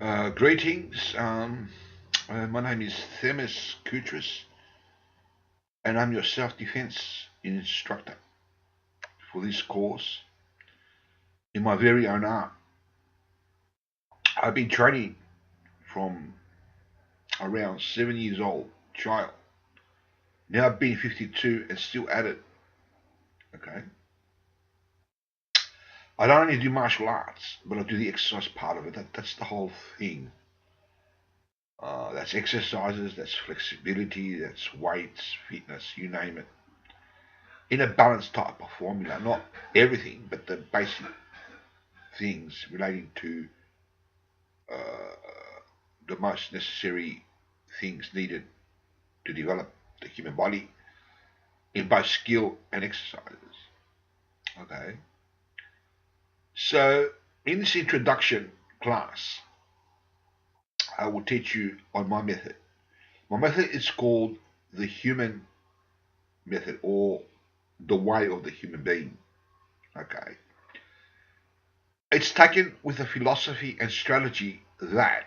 Greetings. My name is Themis Koutris, and I'm your self-defense instructor for this course in my very own art. I've been training from around 7 years old, child. Now I've been 52 and still at it. Okay. I don't only do martial arts, but I do the exercise part of it. That's the whole thing. That's exercises, that's flexibility, that's weights, fitness, you name it. In a balanced type of formula, not everything, but the basic things relating to the most necessary things needed to develop the human body in both skill and exercises. Okay, so in this introduction class, I will teach you on my method. My method is called the human method or the way of the human being. Okay, it's taken with a philosophy and strategy that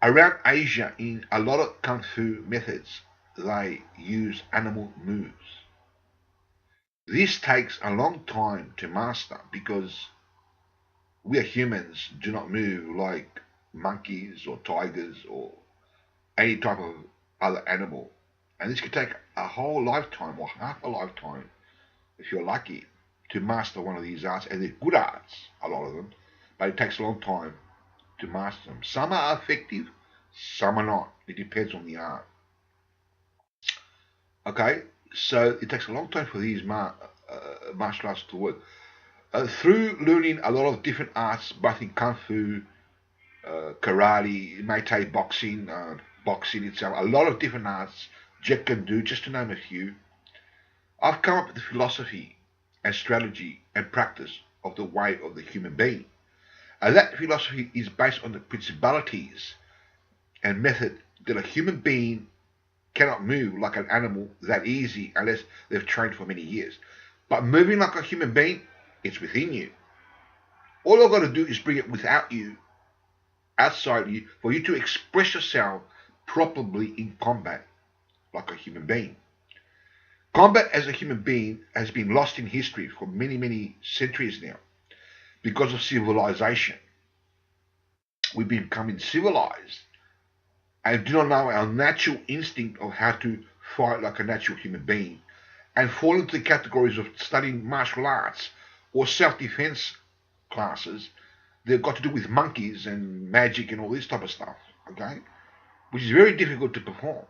around Asia, in a lot of kung fu methods, they use animal moves. This takes a long time to master because we are humans do not move like monkeys or tigers or any type of other animal. And this could take a whole lifetime or half a lifetime, if you're lucky, to master one of these arts. And they're good arts, a lot of them, but it takes a long time to master them. Some are effective, some are not. It depends on the art. Okay, so it takes a long time for these martial arts to work. Through learning a lot of different arts, both in kung fu, karate, Muay Thai boxing, boxing itself, a lot of different arts, Jeet Kune Do, just to name a few, I've come up with the philosophy and strategy and practice of the way of the human being. And that philosophy is based on the principalities and method that a human being cannot move like an animal that easy unless they've trained for many years. But moving like a human being, it's within you. All I've got to do is bring it without you, outside you, for you to express yourself properly in combat like a human being. Combat as a human being has been lost in history for many, many centuries now because of civilization. We've been becoming civilized and do not know our natural instinct of how to fight like a natural human being and fall into the categories of studying martial arts or self-defense classes they've got to do with monkeys and magic and all this type of stuff, okay? Which is very difficult to perform.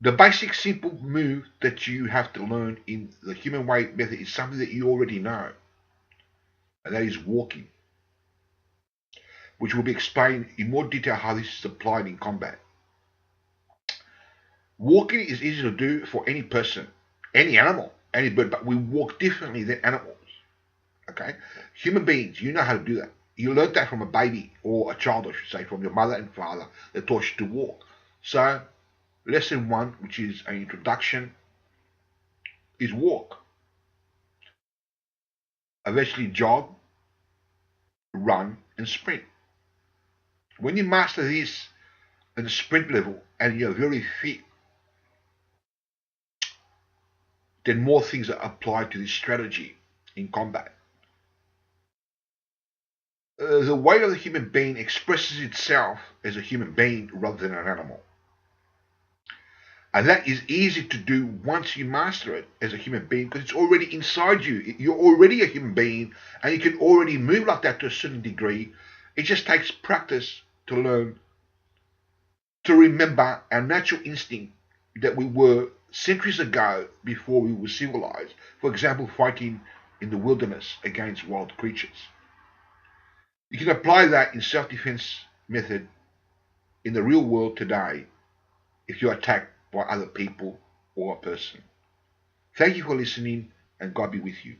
The basic simple move that you have to learn in the human way method is something that you already know, and that is walking, which will be explained in more detail how this is applied in combat. Walking is easy to do for any person, any animal, any bird, but we walk differently than animals. Okay? Human beings, you know how to do that. You learned that from a baby, or a child, I should say, from your mother and father that taught you to walk. So, lesson one, which is an introduction, is walk. Eventually jog, run, and sprint. When you master this at the sprint level and you're very fit, then more things are applied to this strategy in combat. The way of the human being expresses itself as a human being rather than an animal. And that is easy to do once you master it as a human being because it's already inside you. You're already a human being and you can already move like that to a certain degree. It just takes practice to learn to remember our natural instinct that we were centuries ago before we were civilized. For example, fighting in the wilderness against wild creatures. You can apply that in self-defense method in the real world today if you're attacked by other people or a person. Thank you for listening and God be with you.